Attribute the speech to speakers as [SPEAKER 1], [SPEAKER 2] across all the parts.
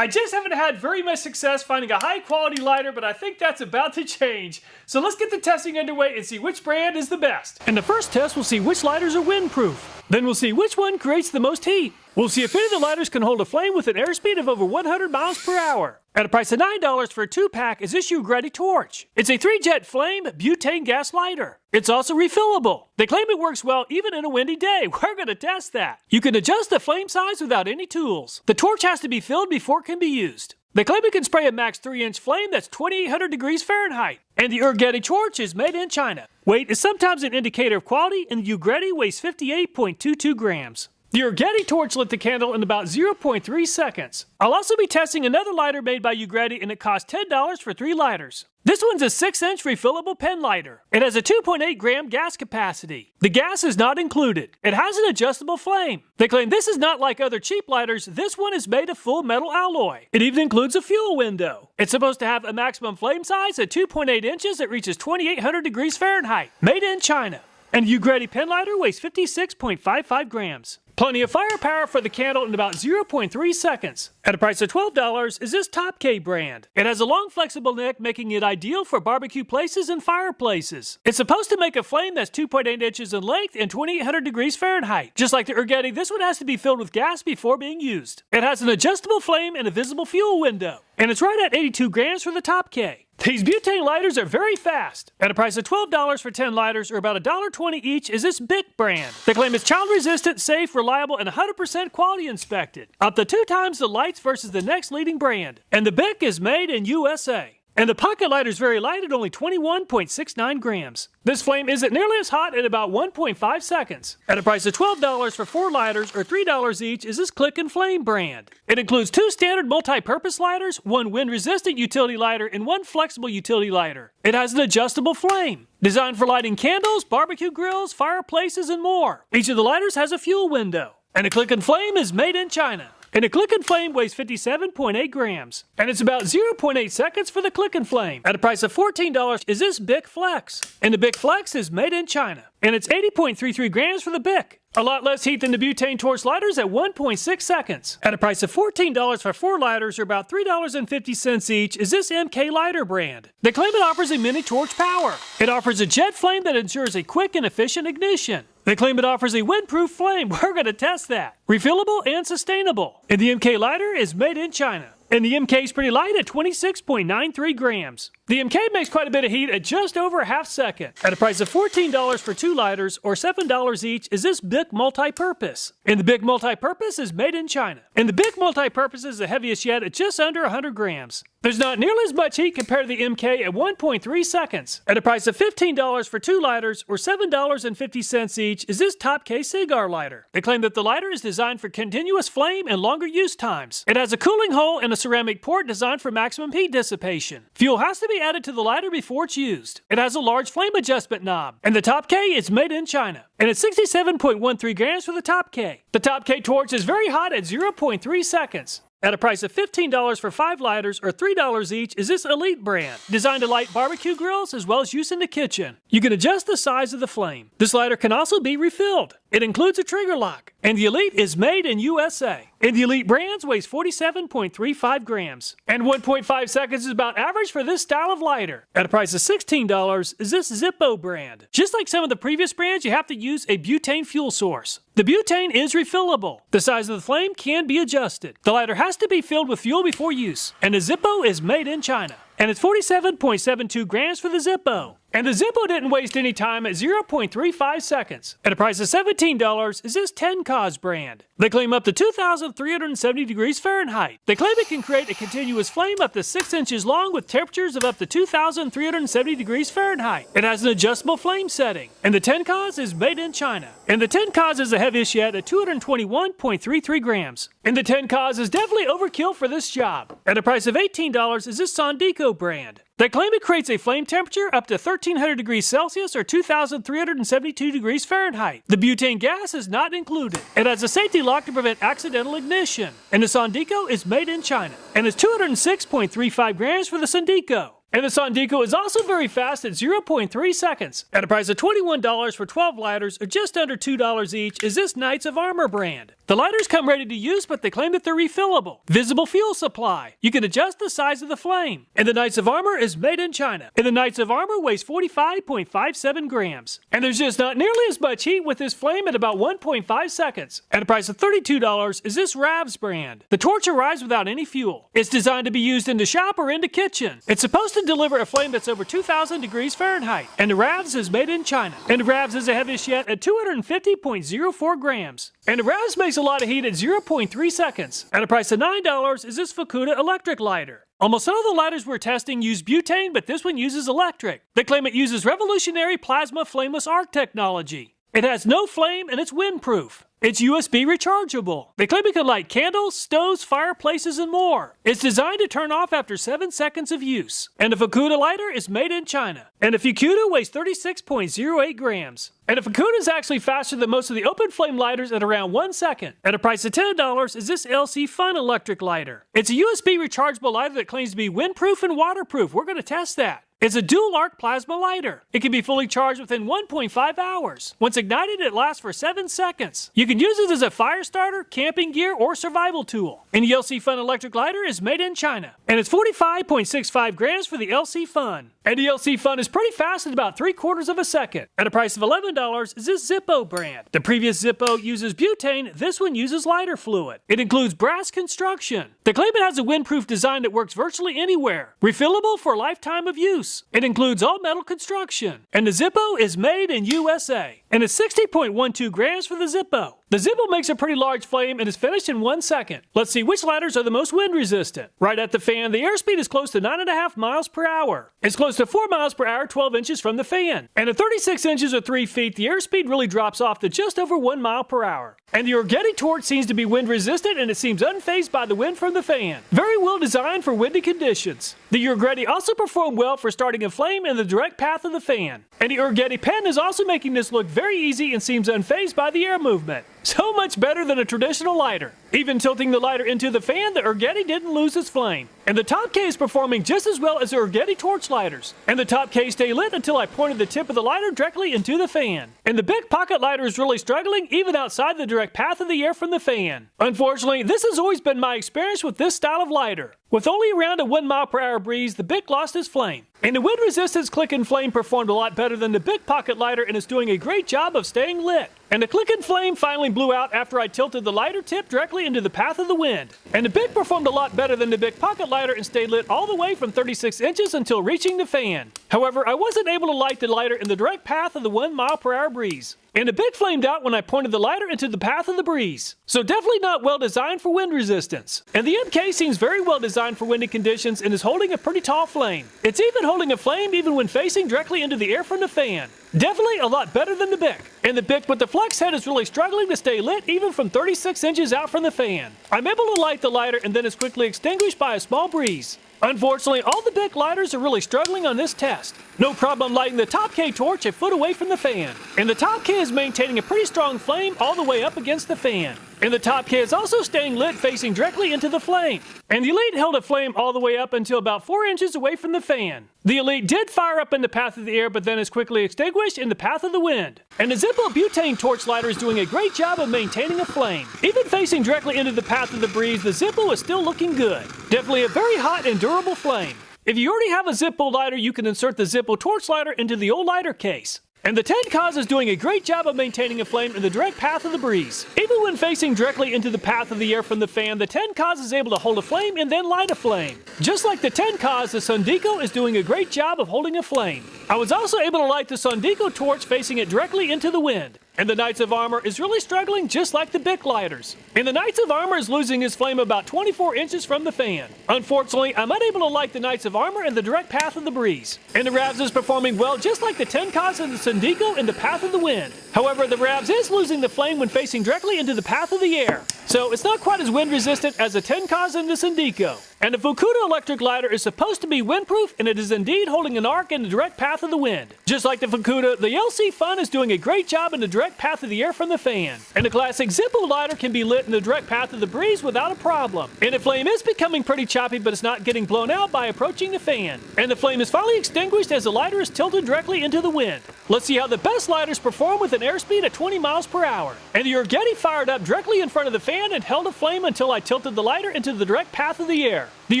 [SPEAKER 1] I just haven't had very much success finding a high quality lighter, but I think that's about to change. So let's get the testing underway and see which brand is the best. In the first test, we'll see which lighters are windproof. Then we'll see which one creates the most heat. We'll see if any of the lighters can hold a flame with an airspeed of over 100 miles per hour. At a price of $9 for a 2-pack is this Ugreti torch. It's a 3-jet flame butane gas lighter. It's also refillable. They claim it works well even in a windy day. We're going to test that. You can adjust the flame size without any tools. The torch has to be filled before it can be used. They claim it can spray a max 3-inch flame that's 2,800 degrees Fahrenheit. And the Ugreti torch is made in China. Weight is sometimes an indicator of quality, and the Ugreti weighs 58.22 grams. The Ugreti torch lit the candle in about 0.3 seconds. I'll also be testing another lighter made by Ugreti, and it costs $10 for 3 lighters. This one's a 6-inch refillable pen lighter. It has a 2.8 gram gas capacity. The gas is not included. It has an adjustable flame. They claim this is not like other cheap lighters. This one is made of full metal alloy. It even includes a fuel window. It's supposed to have a maximum flame size at 2.8 inches that reaches 2,800 degrees Fahrenheit. Made in China. And Ugreti pen lighter weighs 56.55 grams. Plenty of firepower for the candle in about 0.3 seconds. At a price of $12 is this Top K brand. It has a long flexible neck, making it ideal for barbecue places and fireplaces. It's supposed to make a flame that's 2.8 inches in length and 2,800 degrees Fahrenheit. Just like the Ugreti, this one has to be filled with gas before being used. It has an adjustable flame and a visible fuel window. And it's right at 82 grams for the Top K. These butane lighters are very fast. At a price of $12 for 10 lighters, or about $1.20 each, is this Bic brand. They claim it's child-resistant, safe, reliable, and 100% quality inspected. Up to 2 times the lights versus the next leading brand. And the Bic is made in USA. And the pocket lighter is very light at only 21.69 grams. This flame isn't nearly as hot at about 1.5 seconds. At a price of $12 for 4 lighters, or $3 each, is this Click and Flame brand. It includes 2 standard multi-purpose lighters, 1 wind-resistant utility lighter, and 1 flexible utility lighter. It has an adjustable flame, designed for lighting candles, barbecue grills, fireplaces, and more. Each of the lighters has a fuel window. And a Click and Flame is made in China. And a Click and Flame weighs 57.8 grams. And it's about 0.8 seconds for the Click and Flame. At a price of $14 is this Bic Flex. And the Bic Flex is made in China. And it's 80.33 grams for the Bic. A lot less heat than the butane torch lighters at 1.6 seconds. At a price of $14 for 4 lighters, or about $3.50 each, is this MK lighter brand. They claim it offers a mini torch power. It offers a jet flame that ensures a quick and efficient ignition. They claim it offers a windproof flame. We're going to test that. Refillable and sustainable. And the MK lighter is made in China. And the MK is pretty light at 26.93 grams. The MK makes quite a bit of heat at just over a half second. At a price of $14 for 2 lighters, or $7 each, is this Bic Multi-Purpose. And the Bic Multi-Purpose is made in China. And the Bic Multi-Purpose is the heaviest yet at just under 100 grams. There's not nearly as much heat compared to the MK at 1.3 seconds. At a price of $15 for 2 lighters, or $7.50 each, is this Top K cigar lighter. They claim that the lighter is designed for continuous flame and longer use times. It has a cooling hole and a ceramic port designed for maximum heat dissipation. Fuel has to be added to the lighter before it's used. It has a large flame adjustment knob. And the Top K is made in China. And it's 67.13 grams for the Top K. The Top K torch is very hot at 0.3 seconds. At a price of $15 for 5 lighters, or $3 each, is this Elite brand, designed to light barbecue grills as well as use in the kitchen. You can adjust the size of the flame. This lighter can also be refilled. It includes a trigger lock. And the Elite is made in USA. And the Elite brands weighs 47.35 grams. And 1.5 seconds is about average for this style of lighter. At a price of $16 is this Zippo brand. Just like some of the previous brands, you have to use a butane fuel source. The butane is refillable. The size of the flame can be adjusted. The lighter has to be filled with fuel before use. And the Zippo is made in China. And it's 47.72 grams for the Zippo. And the Zippo didn't waste any time at 0.35 seconds. At a price of $17 is this Tenkaz brand. They claim up to 2,370 degrees Fahrenheit. They claim it can create a continuous flame up to 6 inches long with temperatures of up to 2,370 degrees Fahrenheit. It has an adjustable flame setting. And the Tenkaz is made in China. And the Tenkaz is the heaviest yet at 221.33 grams. And the Tenkaz is definitely overkill for this job. At a price of $18 is this Sondico brand. They claim it creates a flame temperature up to 1,300 degrees Celsius or 2,372 degrees Fahrenheit. The butane gas is not included. It has a safety lock to prevent accidental ignition. And the Sondico is made in China. And it's 206.35 grams for the Sondico. And the Sondico is also very fast at 0.3 seconds. At a price of $21 for 12 lighters, or just under $2 each, is this Knights of Armor brand. The lighters come ready to use, but they claim that they're refillable. Visible fuel supply. You can adjust the size of the flame. And the Knights of Armor is made in China. And the Knights of Armor weighs 45.57 grams. And there's just not nearly as much heat with this flame at about 1.5 seconds. At a price of $32 is this Ravs brand. The torch arrives without any fuel. It's designed to be used in the shop or in the kitchen. It's supposed to deliver a flame that's over 2,000 degrees Fahrenheit. And the Ravs is made in China. And the Ravs is the heaviest yet at 250.04 grams. And the Ravs makes a lot of heat at 0.3 seconds. At a price of $9 is this Fukuda electric lighter. Almost all the lighters we're testing use butane, but this one uses electric. They claim it uses revolutionary plasma flameless arc technology. It has no flame and it's windproof. It's USB rechargeable. They claim it can light candles, stoves, fireplaces, and more. It's designed to turn off after 7 seconds of use. And the Fukuda lighter is made in China. And the Fukuda weighs 36.08 grams. And the Fukuda is actually faster than most of the open flame lighters at around 1 second. At a price of $10 is this LC Fun electric lighter. It's a USB rechargeable lighter that claims to be windproof and waterproof. We're going to test that. It's a dual arc plasma lighter. It can be fully charged within 1.5 hours. Once ignited, it lasts for 7 seconds. You can use it as a fire starter, camping gear, or survival tool. And the LC Fun electric lighter is made in China. And it's 45.65 grams for the LC Fun. And the LC Fun is pretty fast at about 3/4 of a second. At a price of $11 is this Zippo brand. The previous Zippo uses butane, this one uses lighter fluid. It includes brass construction. They claim it has a windproof design that works virtually anywhere. Refillable for a lifetime of use. It includes all metal construction. And the Zippo is made in USA. And it's 60.12 grams for the Zippo. The Zippo makes a pretty large flame and is finished in 1 second. Let's see which lighters are the most wind resistant. Right at the fan, the airspeed is close to 9.5 miles per hour. It's close to 4 miles per hour, 12 inches from the fan. And at 36 inches or 3 feet, the airspeed really drops off to just over 1 mile per hour. And the Orgetti torch seems to be wind resistant and it seems unfazed by the wind from the fan. Very well designed for windy conditions. The Orgetti also performed well for starting a flame in the direct path of the fan. And the Orgetti pen is also making this look very easy and seems unfazed by the air movement. So much better than a traditional lighter. Even tilting the lighter into the fan, the Orgetti didn't lose its flame. And the Top K is performing just as well as the Orgetti torch lighters. And the Top K stay lit until I pointed the tip of the lighter directly into the fan. And the Bic pocket lighter is really struggling even outside the direct path of the air from the fan. Unfortunately, this has always been my experience with this style of lighter. With only around a 1 mile per hour breeze, the Bic lost its flame. And the wind resistance Click and Flame performed a lot better than the Bic pocket lighter and is doing a great job of staying lit. And the Click and Flame finally blew out after I tilted the lighter tip directly into the path of the wind. And the Bic performed a lot better than the Bic pocket lighter and stayed lit all the way from 36 inches until reaching the fan. However, I wasn't able to light the lighter in the direct path of the 1 mile per hour breeze. And the Bic flamed out when I pointed the lighter into the path of the breeze. So definitely not well designed for wind resistance. And the MK seems very well designed for windy conditions and is holding a pretty tall flame. It's even holding a flame even when facing directly into the air from the fan. Definitely a lot better than the Bic. And the Bic with the flex head is really struggling to stay lit even from 36 inches out from the fan. I'm able to light the lighter and then it's quickly extinguished by a small breeze. Unfortunately, all the Bic lighters are really struggling on this test. No problem lighting the Top K torch a foot away from the fan. And the Top K is maintaining a pretty strong flame all the way up against the fan. And the Top K is also staying lit facing directly into the flame. And the Elite held a flame all the way up until about 4 inches away from the fan. The Elite did fire up in the path of the air but then is quickly extinguished in the path of the wind. And the Zippo butane torch lighter is doing a great job of maintaining a flame. Even facing directly into the path of the breeze, the Zippo is still looking good. Definitely a very hot and durable flame. If you already have a Zippo lighter, you can insert the Zippo torch lighter into the old lighter case. And the Tencaz is doing a great job of maintaining a flame in the direct path of the breeze. Even when facing directly into the path of the air from the fan, the Tencaz is able to hold a flame and then light a flame. Just like the Tencaz, the Sundico is doing a great job of holding a flame. I was also able to light the Sundico torch facing it directly into the wind. And the Knights of Armor is really struggling just like the Bic lighters. And the Knights of Armor is losing his flame about 24 inches from the fan. Unfortunately, I'm unable to light the Knights of Armor in the direct path of the breeze. And the Ravs is performing well just like the Tencaz and the Sundico in the path of the wind. However, the Ravs is losing the flame when facing directly into the path of the air. so it's not quite as wind resistant as the Tenkaz and the Syndico. And the Fukuda electric lighter is supposed to be windproof, and it is indeed holding an arc in the direct path of the wind. Just like the Fukuda, the LC Fun is doing a great job in the direct path of the air from the fan. And the classic Zippo lighter can be lit in the direct path of the breeze without a problem. And the flame is becoming pretty choppy, but it's not getting blown out by approaching the fan. And the flame is finally extinguished as the lighter is tilted directly into the wind. Let's see how the best lighters perform with an airspeed of 20 miles per hour. And the Urgeti fired up directly in front of the fan and held a flame until I tilted the lighter into the direct path of the air. The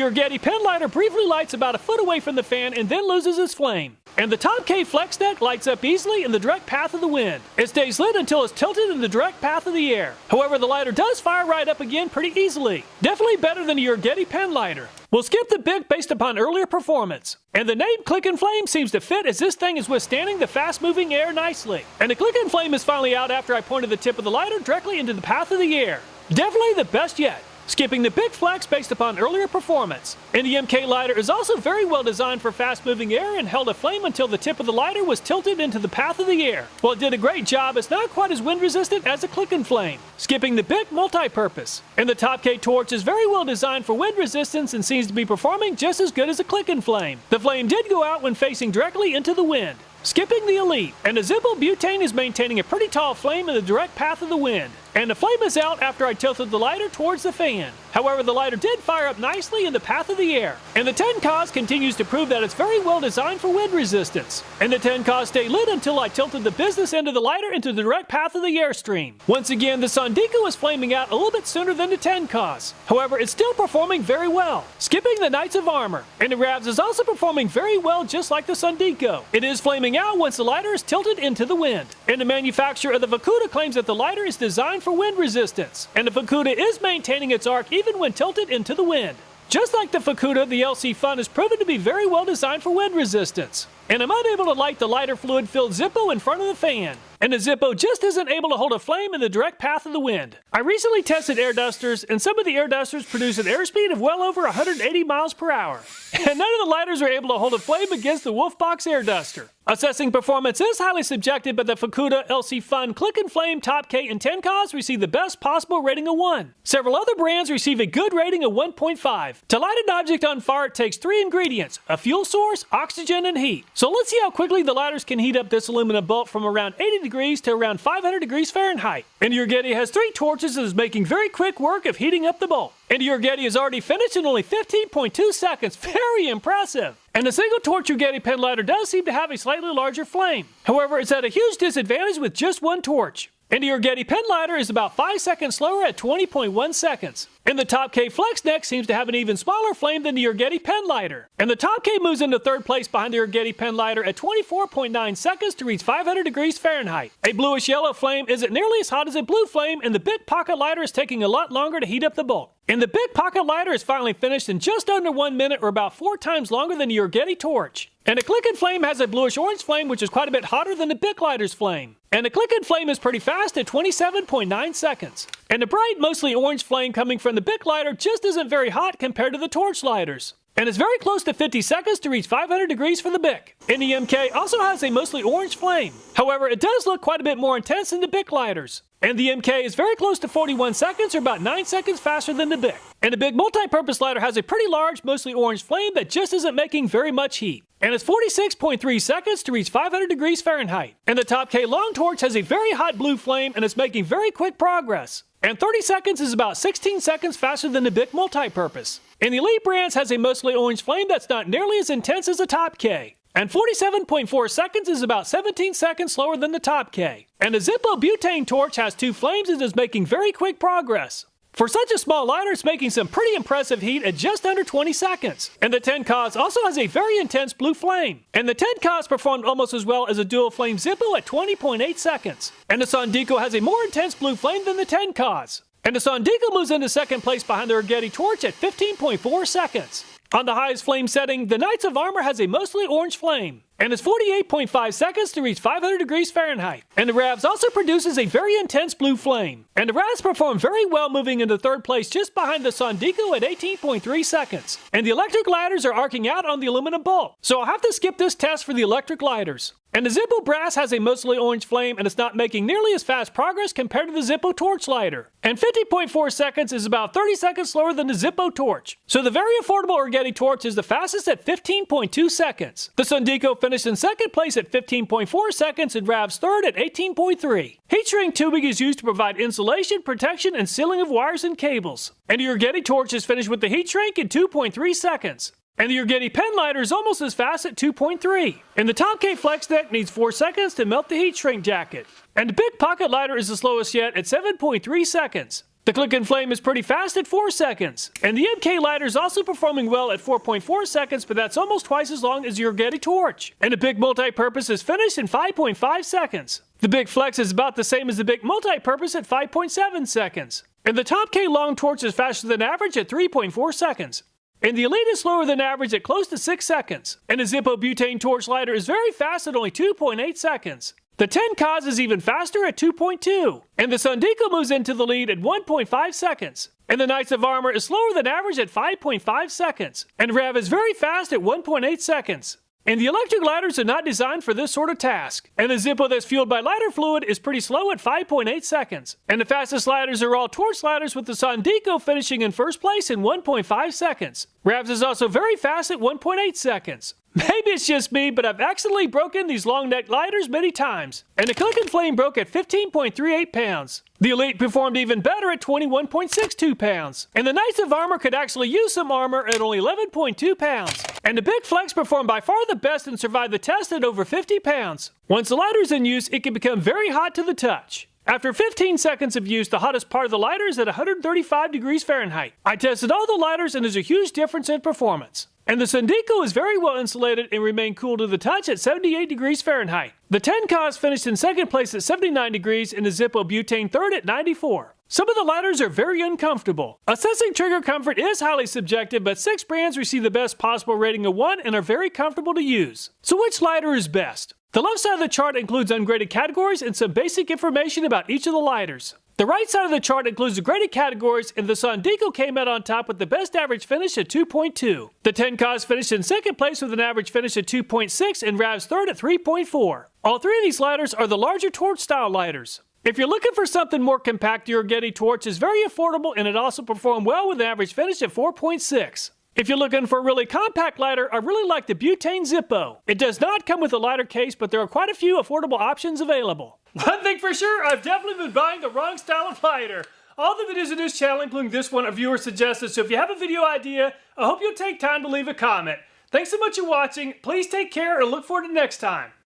[SPEAKER 1] Urgeti pen lighter briefly lights about a foot away from the fan and then loses its flame. And the Top K Flex Neck lights up easily in the direct path of the wind. It stays lit until it's tilted in the direct path of the air. However, the lighter does fire right up again pretty easily. Definitely better than the Urgeti pen lighter. We'll skip the BIC based upon earlier performance. And the name Click and Flame seems to fit as this thing is withstanding the fast-moving air nicely. And the Click and Flame is finally out after I pointed the tip of the lighter directly into the path of the air. Definitely the best yet. Skipping the BIC Flex based upon earlier performance. And the MK lighter is also very well designed for fast-moving air and held a flame until the tip of the lighter was tilted into the path of the air. While it did a great job, it's not quite as wind-resistant as the Click and Flame. Skipping the BIC Multi-Purpose. And the Top K Torch is very well designed for wind resistance and seems to be performing just as good as the Click and Flame. The flame did go out when facing directly into the wind. Skipping the Elite, and the Zippo Butane is maintaining a pretty tall flame in the direct path of the wind. And the flame is out after I tilted the lighter towards the fan. However, the lighter did fire up nicely in the path of the air. And the Tenkaz continues to prove that it's very well designed for wind resistance. And the Tenkaz stayed lit until I tilted the business end of the lighter into the direct path of the airstream. Once again, the Syndico is flaming out a little bit sooner than the Tenkaz. However, it's still performing very well. Skipping the Knights of Armor. And the Ravs is also performing very well just like the Syndico. It is flaming out once the lighter is tilted into the wind. And the manufacturer of the Fukuda claims that the lighter is designed for wind resistance. And the Fukuda is maintaining its arc even when tilted into the wind. Just like the Fukuda, the LC Fun is proven to be very well designed for wind resistance. And I'm unable to light the lighter fluid-filled Zippo in front of the fan. And the Zippo just isn't able to hold a flame in the direct path of the wind. I recently tested air dusters, and some of the air dusters produce an airspeed of well over 180 miles per hour. And none of the lighters are able to hold a flame against the Wolfbox air duster. Assessing performance is highly subjective, but the Fukuda, LC Fun, Click and Flame, Top K, and Tenkaz receive the best possible rating of 1. Several other brands receive a good rating of 1.5. To light an object on fire, it takes 3 ingredients: a fuel source, oxygen, and heat. So let's see how quickly the lighters can heat up this aluminum bolt from around 80 degrees to around 500 degrees Fahrenheit. And the Urgeti has 3 torches and is making very quick work of heating up the bolt. And the Urgeti is already finished in only 15.2 seconds. Very impressive. And the single torch Urgeti pen lighter does seem to have a slightly larger flame. However, it's at a huge disadvantage with just 1 torch. And the Urgeti pen lighter is about 5 seconds slower at 20.1 seconds. And the Top K Flex Neck seems to have an even smaller flame than the Urgeti pen lighter. And the Top K moves into 3rd place behind the Urgeti pen lighter at 24.9 seconds to reach 500 degrees Fahrenheit. A bluish yellow flame isn't nearly as hot as a blue flame, and the BIC Pocket lighter is taking a lot longer to heat up the bolt. And the BIC Pocket lighter is finally finished in just under 1 minute, or about 4 times longer than the Urgeti torch. And the Click and Flame has a bluish orange flame, which is quite a bit hotter than the BIC lighter's flame. And the Click and Flame is pretty fast at 27.9 seconds. And the bright, mostly orange flame coming from the BIC lighter just isn't very hot compared to the torch lighters. And it's very close to 50 seconds to reach 500 degrees for the BIC. And the MK also has a mostly orange flame. However, it does look quite a bit more intense than the BIC lighters. And the MK is very close to 41 seconds, or about 9 seconds faster than the BIC. And the BIC multi-purpose lighter has a pretty large, mostly orange flame that just isn't making very much heat. And it's 46.3 seconds to reach 500 degrees Fahrenheit. And the Top K long torch has a very hot blue flame and it's making very quick progress. And 30 seconds is about 16 seconds faster than the BIC multi-purpose. And the Elite Brands has a mostly orange flame that's not nearly as intense as the Top K. And 47.4 seconds is about 17 seconds slower than the Top K. And the Zippo Butane torch has 2 flames and is making very quick progress. For such a small lighter, it's making some pretty impressive heat at just under 20 seconds. And the Tenkaz also has a very intense blue flame. And the Tenkaz performed almost as well as a dual flame Zippo at 20.8 seconds. And the Syndico has a more intense blue flame than the Tenkaz. And the Syndico moves into 2nd place behind the Urgeti torch at 15.4 seconds. On the highest flame setting, the Knights of Armor has a mostly orange flame. and it's 48.5 seconds to reach 500 degrees Fahrenheit. And the Ravs also produces a very intense blue flame. And the Ravs perform very well, moving into third place just behind the Sondico at 18.3 seconds. And the electric lighters are arcing out on the aluminum bolt, so I'll have to skip this test for the electric lighters. And the Zippo Brass has a mostly orange flame, and it's not making nearly as fast progress compared to the Zippo Torch lighter. And 50.4 seconds is about 30 seconds slower than the Zippo Torch. So the very affordable Orgetti Torch is the fastest at 15.2 seconds. The Sondico finished in second place at 15.4 seconds and Ravs third at 18.3. Heat shrink tubing is used to provide insulation, protection, and sealing of wires and cables. And the Orgetti Torch is finished with the heat shrink in 2.3 seconds. And the Orgetti pen lighter is almost as fast at 2.3. And the Top K Flex Deck needs 4 seconds to melt the heat shrink jacket. And the Big Pocket lighter is the slowest yet at 7.3 seconds. The Click and Flame is pretty fast at 4 seconds. And the MK lighter is also performing well at 4.4 seconds, but that's almost twice as long as the Orgetti Torch. And the Big Multi-Purpose is finished in 5.5 seconds. The Big Flex is about the same as the Big Multi-Purpose at 5.7 seconds. And the Top K Long Torch is faster than average at 3.4 seconds. And the Elite is slower than average at close to 6 seconds. And the Zippo Butane Torch lighter is very fast at only 2.8 seconds. The 10 Cos is even faster at 2.2. And the Sondico moves into the lead at 1.5 seconds. And the Knights of Armor is slower than average at 5.5 seconds. And Rav is very fast at 1.8 seconds. And the electric lighters are not designed for this sort of task. And the Zippo that's fueled by lighter fluid is pretty slow at 5.8 seconds. And the fastest lighters are all torch lighters, with the Sondico finishing in first place in 1.5 seconds. Ravs is also very fast at 1.8 seconds. Maybe it's just me, but I've accidentally broken these long neck lighters many times. And the Click and Flame broke at 15.38 pounds. The Elite performed even better at 21.62 pounds. And the Knights of Armor could actually use some armor at only 11.2 pounds. And the Big Flex performed by far the best and survived the test at over 50 pounds. Once the lighter's in use, it can become very hot to the touch. After 15 seconds of use, the hottest part of the lighter is at 135 degrees Fahrenheit. I tested all the lighters and there's a huge difference in performance. And the Sondico is very well insulated and remained cool to the touch at 78 degrees Fahrenheit. The 10 Cos finished in second place at 79 degrees and the Zippo Butane third at 94. Some of the lighters are very uncomfortable. Assessing trigger comfort is highly subjective, but 6 brands receive the best possible rating of 1 and are very comfortable to use. So which lighter is best? The left side of the chart includes ungraded categories and some basic information about each of the lighters. The right side of the chart includes the graded categories, and the Sondico came out on top with the best average finish at 2.2. The 10 Cos finished in second place with an average finish at 2.6 and Ravs third at 3.4. All 3 of these lighters are the larger torch style lighters. If you're looking for something more compact, the Orgetti Torch is very affordable and it also performed well with an average finish at 4.6. If you're looking for a really compact lighter, I really like the Butane Zippo. It does not come with a lighter case, but there are quite a few affordable options available. One thing for sure, I've definitely been buying the wrong style of lighter. All the videos in this channel, including this one, are viewer suggested, so if you have a video idea, I hope you'll take time to leave a comment. Thanks so much for watching, please take care, and look forward to next time.